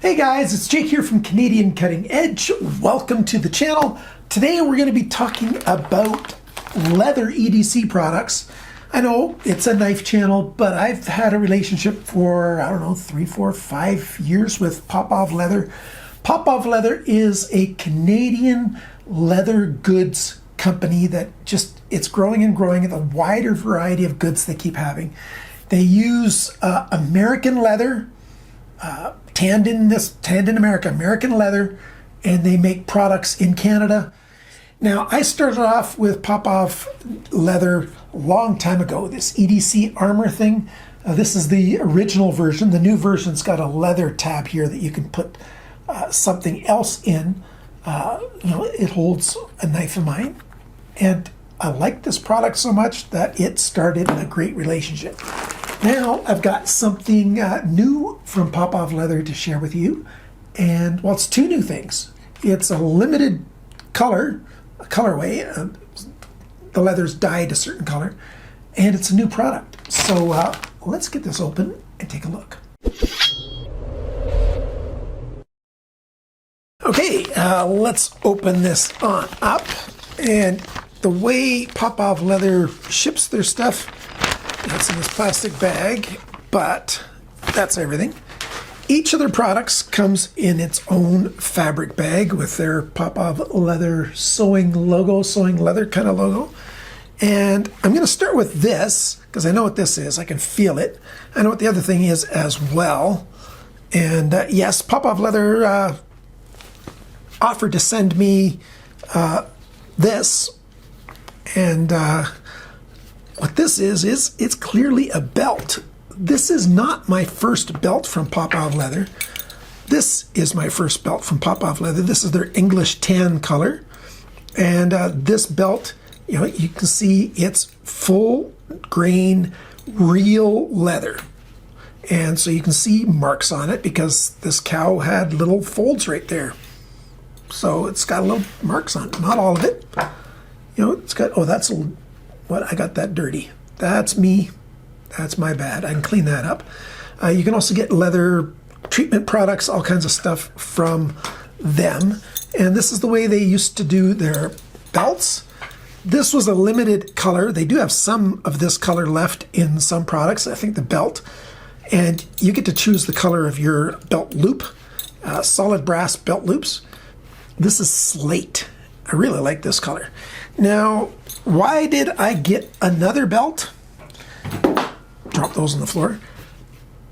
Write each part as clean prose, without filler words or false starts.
Hey guys, it's Jake here from Canadian Cutting Edge. Welcome to the channel. Today we're going to be talking about leather EDC products. I know it's a knife channel, but I've had a relationship for, I don't know, 3, 4, 5 years with Popov Leather. Popov Leather is a Canadian leather goods company that it's growing and growing with a wider variety of goods they keep having. They use American leather, tanned in America, American leather, and they make products in Canada. Now, I started off with Popov Leather a long time ago, this EDC armor thing. This is the original version. The new version's got a leather tab here that you can put something else in. It holds a knife of mine. And I like this product so much that it started a great relationship. Now I've got something new from Popov Leather to share with you. And, well, it's two new things. It's a limited colorway. The leather's dyed a certain color. And it's a new product. So let's get this open and take a look. Okay, let's open this on up. And the way Popov Leather ships their stuff, it's in this plastic bag, but that's everything. Each of their products comes in its own fabric bag with their Popov Leather sewing leather kind of logo. And I'm going to start with this because I know what this is. I can feel it. I know what the other thing is as well. And yes, Popov Leather offered to send me this. And what this is it's clearly a belt. This is not my first belt from Popov Leather. This is my first belt from Popov Leather. This is their English tan color. And this belt, you can see it's full grain, real leather. And so you can see marks on it because this cow had little folds right there. So it's got little marks on it, not all of it. It's got, I got that dirty. That's me. That's my bad. I can clean that up. You can also get leather treatment products, all kinds of stuff from them. And this is the way they used to do their belts. This was a limited color. They do have some of this color left in some products. I think the belt. And you get to choose the color of your belt loop, solid brass belt loops. This is slate. I really like this color. Now, why did I get another belt? Drop those on the floor.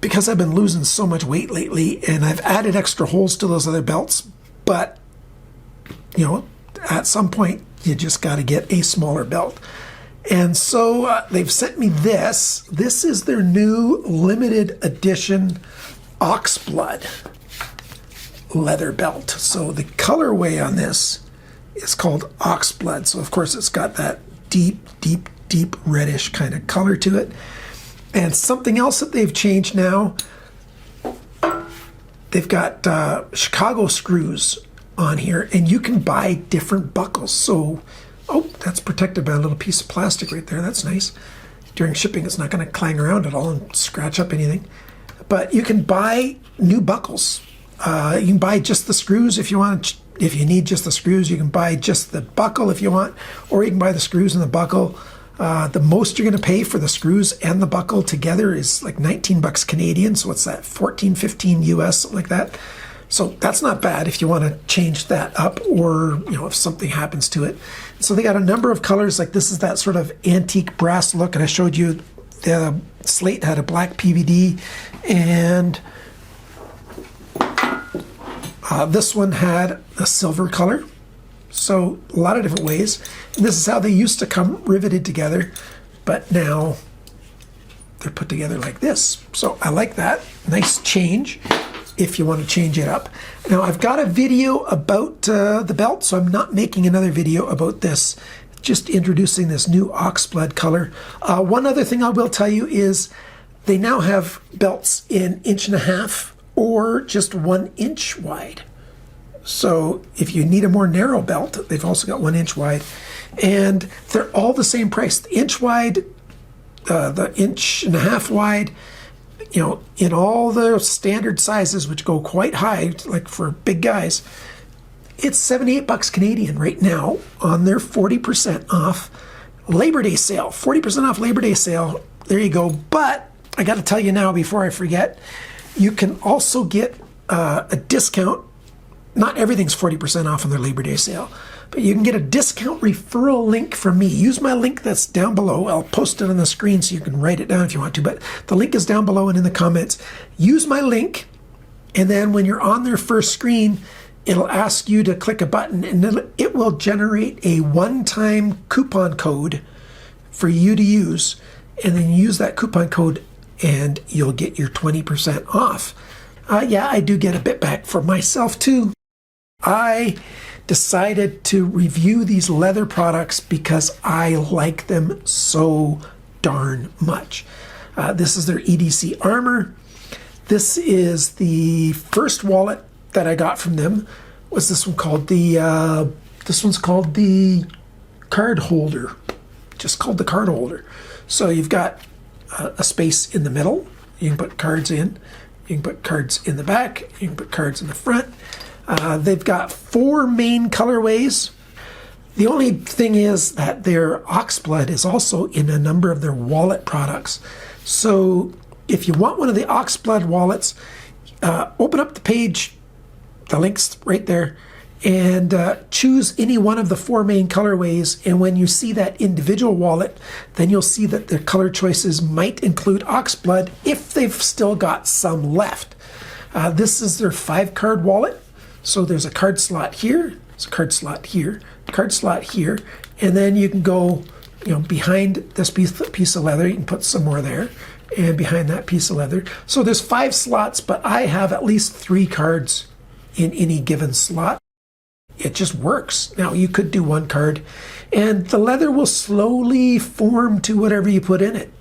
Because I've been losing so much weight lately and I've added extra holes to those other belts. But, at some point, you just got to get a smaller belt. And so they've sent me this. This is their new limited edition oxblood leather belt. So the colorway on this is called oxblood. So of course it's got that deep reddish kind of color to it. And something else that they've changed now, they've got Chicago screws on here, and you can buy different buckles. So, that's protected by a little piece of plastic right there. That's nice. During shipping, it's not going to clang around at all and scratch up anything. But you can buy new buckles. You can buy just the screws if you want. If you need just the screws, you can buy just the buckle if you want, or you can buy the screws and the buckle. The most you're going to pay for the screws and the buckle together is like 19 bucks Canadian. So what's that? 14, 15 US, something like that. So that's not bad if you want to change that up, or if something happens to it. So they got a number of colors. Like this is that sort of antique brass look, and I showed you the slate had a black PVD, and this one had a silver color. So a lot of different ways. And this is how they used to come riveted together, but now they're put together like this. So I like that. Nice change if you want to change it up. Now I've got a video about the belt, so I'm not making another video about this. Just introducing this new oxblood color. One other thing I will tell you is they now have belts in 1.5" or just 1 inch wide. So if you need a more narrow belt, they've also got 1 inch wide, and they're all the same price. The inch wide, the 1.5" wide, you know, in all the standard sizes, which go quite high, like for big guys, it's 78 bucks Canadian right now on their 40% off Labor Day sale. 40% off Labor Day sale. There you go. But I got to tell you now before I forget, you can also get a discount. Not everything's 40% off on their Labor Day sale, but you can get a discount referral link from me. Use my link that's down below. I'll post it on the screen so you can write it down if you want to, but the link is down below and in the comments. Use my link, and then when you're on their first screen, it'll ask you to click a button, and it will generate a one-time coupon code for you to use, and then use that coupon code and you'll get your 20% off. Yeah, I do get a bit back for myself too. I decided to review these leather products because I like them so darn much. This is their EDC Armor. This is the first wallet that I got from them. What's this one called? This one's called the card holder. Just called the card holder. So you've got a space in the middle. You can put cards in. You can put cards in the back. You can put cards in the front. They've got 4 main colorways. The only thing is that their oxblood is also in a number of their wallet products. So if you want one of the oxblood wallets, open up the page, the link's right there, and choose any one of the 4 main colorways. And when you see that individual wallet, then you'll see that their color choices might include oxblood if they've still got some left. This is their 5-card wallet. So there's a card slot here, there's a card slot here, card slot here, and then you can go, you know, behind this piece of leather, you can put some more there, and behind that piece of leather. So there's 5 slots, but I have at least 3 cards in any given slot. It just works. Now you could do 1 card, and the leather will slowly form to whatever you put in it.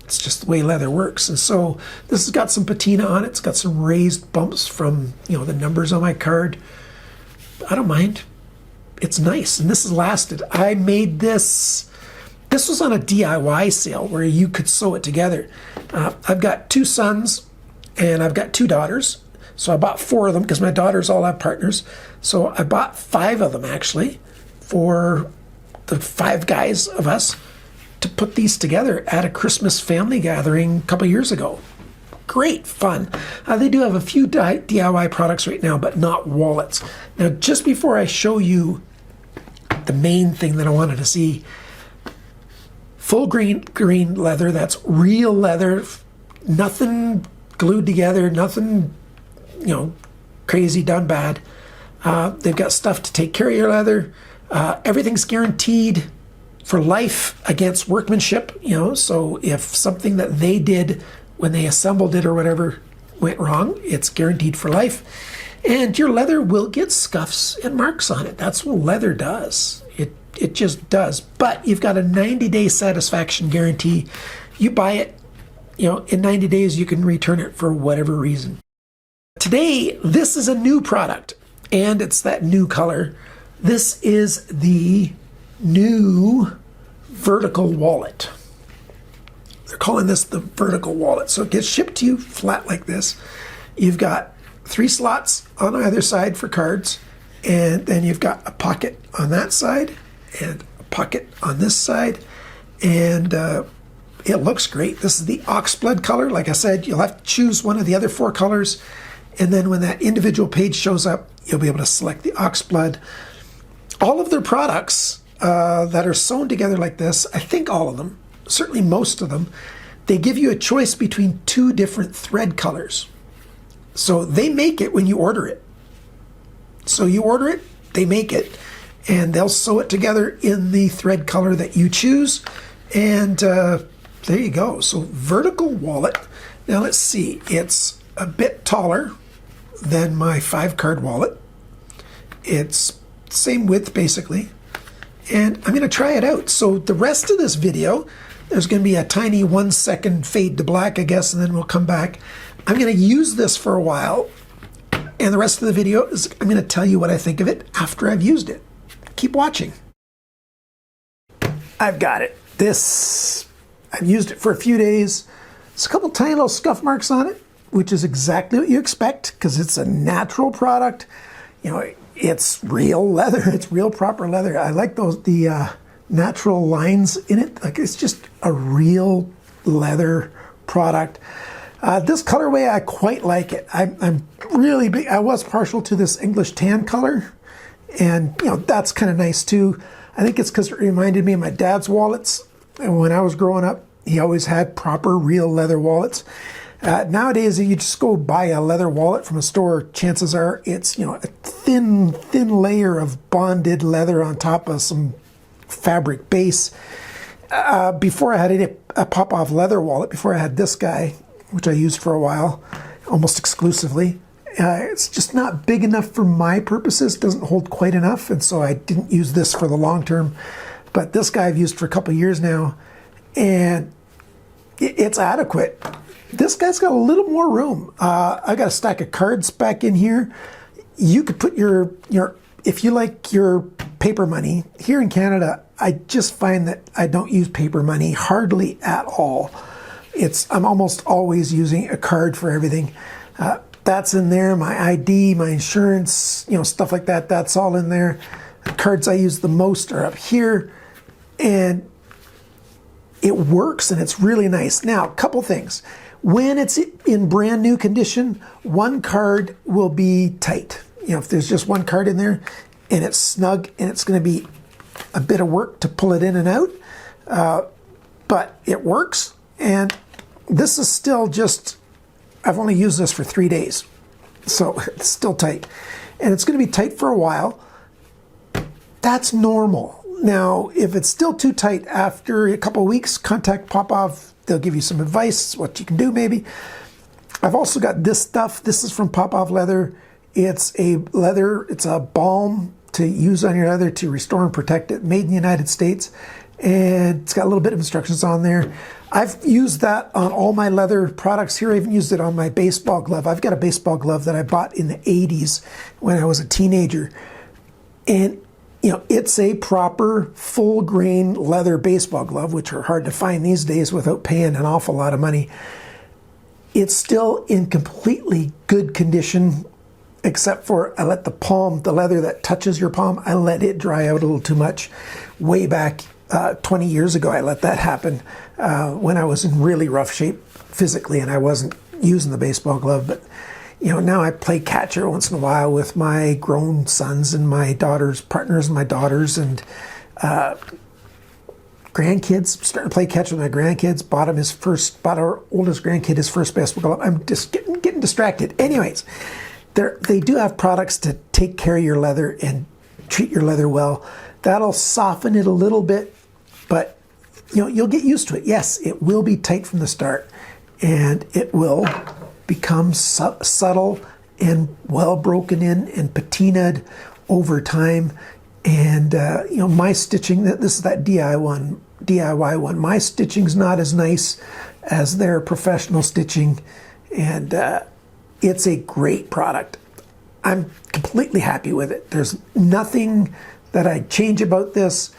It's just the way leather works. And so this has got some patina on it. It's got some raised bumps from, you know, the numbers on my card. I don't mind. It's nice. And this has lasted. I made this. This was on a DIY sale where you could sew it together. I've got 2 sons and I've got 2 daughters. So I bought 4 of them because my daughters all have partners. So I bought 5 of them actually for the 5 guys of us to put these together at a Christmas family gathering a couple years ago. Great fun. They do have a few DIY products right now, but not wallets. Now, just before I show you the main thing that I wanted to see, full grain leather, that's real leather, nothing glued together, nothing, you know, crazy done bad. They've got stuff to take care of your leather. Everything's guaranteed for life against workmanship, you know, so if something that they did when they assembled it or whatever went wrong, it's guaranteed for life. And your leather will get scuffs and marks on it. That's what leather does. It just does. But you've got a 90-day satisfaction guarantee. You buy it, you know, in 90 days you can return it for whatever reason. Today, this is a new product, and it's that new color. This is the new vertical wallet. They're calling this the vertical wallet. So it gets shipped to you flat like this. You've got 3 slots on either side for cards, and then you've got a pocket on that side and a pocket on this side, and it looks great. This is the oxblood color. Like I said, you'll have to choose one of the other 4 colors, and then when that individual page shows up, you'll be able to select the oxblood. All of their products that are sewn together like this, I think all of them, certainly most of them, they give you a choice between 2 different thread colors. So they make it when you order it. So you order it, they make it, and they'll sew it together in the thread color that you choose. And there you go. So vertical wallet. Now let's see, it's a bit taller than my 5-card wallet. It's same width basically. And I'm going to try it out. So the rest of this video, there's going to be a tiny 1-second fade to black, I guess, and then we'll come back. I'm going to use this for a while, and the rest of the video is I'm going to tell you what I think of it after I've used it. Keep watching. I've got it. I've used it for a few days. There's a couple tiny little scuff marks on it, which is exactly what you expect because it's a natural product. You know, it's real leather. It's real proper leather. I like the natural lines in it. Like, it's just a real leather product. This colorway, I quite like it. I'm really big. I was partial to this English tan color, and you know, that's kind of nice too. I think it's because it reminded me of my dad's wallets. And when I was growing up, he always had proper real leather wallets. Nowadays, if you just go buy a leather wallet from a store, chances are it's, you know, a thin layer of bonded leather on top of some fabric base. Before I had a Popov Leather wallet, before I had this guy, which I used for a while, almost exclusively, it's just not big enough for my purposes. It doesn't hold quite enough, and so I didn't use this for the long term. But this guy I've used for a couple of years now, and it's adequate. This guy's got a little more room. I got a stack of cards back in here. You could put your if you like your paper money. Here in Canada, I just find that I don't use paper money hardly at all. I'm almost always using a card for everything. That's in there. My ID, my insurance, you know, stuff like that. That's all in there. The cards I use the most are up here, and it works, and it's really nice. Now, a couple things. When it's in brand new condition, one card will be tight. You know, if there's just one card in there and it's snug, and it's going to be a bit of work to pull it in and out, but it works. And this is still just, I've only used this for 3 days, so it's still tight. And it's going to be tight for a while. That's normal. Now, if it's still too tight after a couple of weeks, contact Popov. They'll give you some advice, what you can do maybe. I've also got this stuff. This is from Popov Leather. It's a balm to use on your leather to restore and protect it, made in the United States. And it's got a little bit of instructions on there. I've used that on all my leather products here. I even used it on my baseball glove. I've got a baseball glove that I bought in the 80s when I was a teenager. And you know, it's a proper full grain leather baseball glove, which are hard to find these days without paying an awful lot of money. It's still in completely good condition, except for I let the palm, the leather that touches your palm, I let it dry out a little too much. Way back 20 years ago, I let that happen when I was in really rough shape physically and I wasn't using the baseball glove. But you know, now I play catcher once in a while with my grown sons and my daughters, partners and my daughters, and grandkids. Starting to play catcher with my grandkids. Bought our oldest grandkid his first baseball glove. I'm just getting distracted. Anyways, they do have products to take care of your leather and treat your leather well. That'll soften it a little bit, but you know, you'll get used to it. Yes, it will be tight from the start, and it will become subtle and well broken in and patinaed over time. And you know, my stitching, this is that DIY one. My stitching's not as nice as their professional stitching, and it's a great product. I'm completely happy with it. There's nothing that I'd change about this.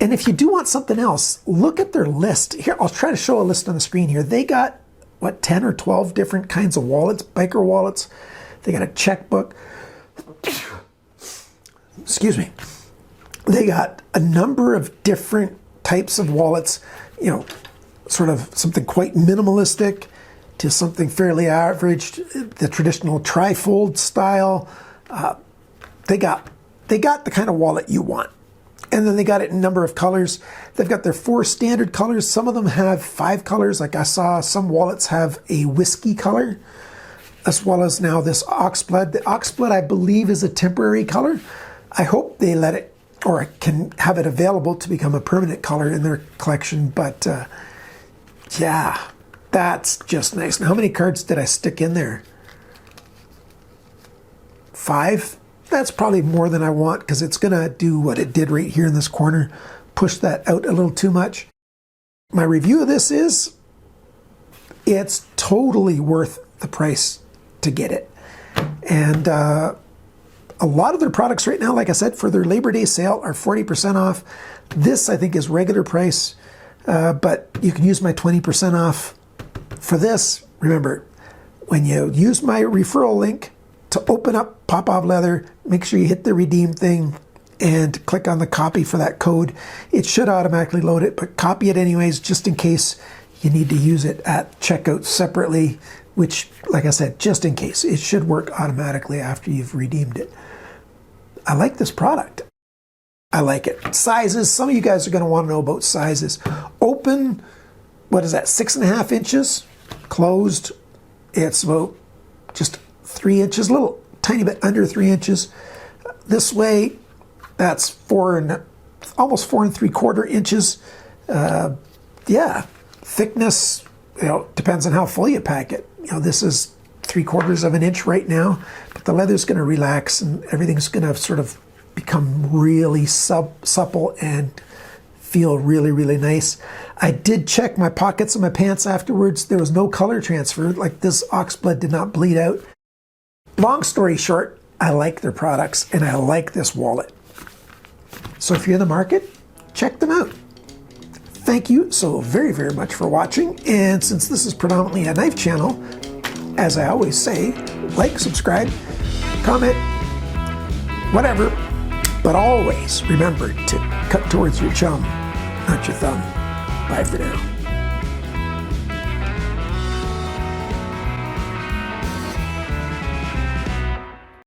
And if you do want something else, look at their list. Here, I'll try to show a list on the screen here. They got, what, 10 or 12 different kinds of wallets, biker wallets. They got a checkbook. Excuse me. They got a number of different types of wallets, you know, sort of something quite minimalistic to something fairly average, the traditional trifold style. They got the kind of wallet you want. And then they got it in a number of colors. They've got their 4 standard colors. Some of them have 5 colors. Like I saw some wallets have a whiskey color, as well as now this oxblood. The oxblood, I believe, is a temporary color. I hope they let it, or can have it available to become a permanent color in their collection. But yeah, that's just nice. Now, how many cards did I stick in there? 5? That's probably more than I want, because it's going to do what it did right here in this corner, push that out a little too much. My review of this is, it's totally worth the price to get it. And a lot of their products right now, like I said, for their Labor Day sale are 40% off. This, I think, is regular price, but you can use my 20% off for this, remember, when you use my referral link to open up Popov Leather, make sure you hit the redeem thing and click on the copy for that code. It should automatically load it, but copy it anyways, just in case you need to use it at checkout separately, which, like I said, just in case, it should work automatically after you've redeemed it. I like this product. I like it. Sizes, some of you guys are going to want to know about sizes. Open, what is that, 6.5 inches? Closed, it's about just 3 inches, a little tiny bit under 3 inches. This way, that's almost 4 3/4 inches. Yeah, thickness, depends on how full you pack it. This is 3/4 of an inch right now, but the leather's going to relax and everything's going to sort of become really supple and feel really, really nice. I did check my pockets and my pants afterwards. There was no color transfer. Like, this oxblood did not bleed out. Long story short, I like their products and I like this wallet. So if you're in the market, check them out. Thank you so very, very much for watching. And since this is predominantly a knife channel, as I always say, like, subscribe, comment, whatever. But always remember to cut towards your chum, not your thumb. Bye for now.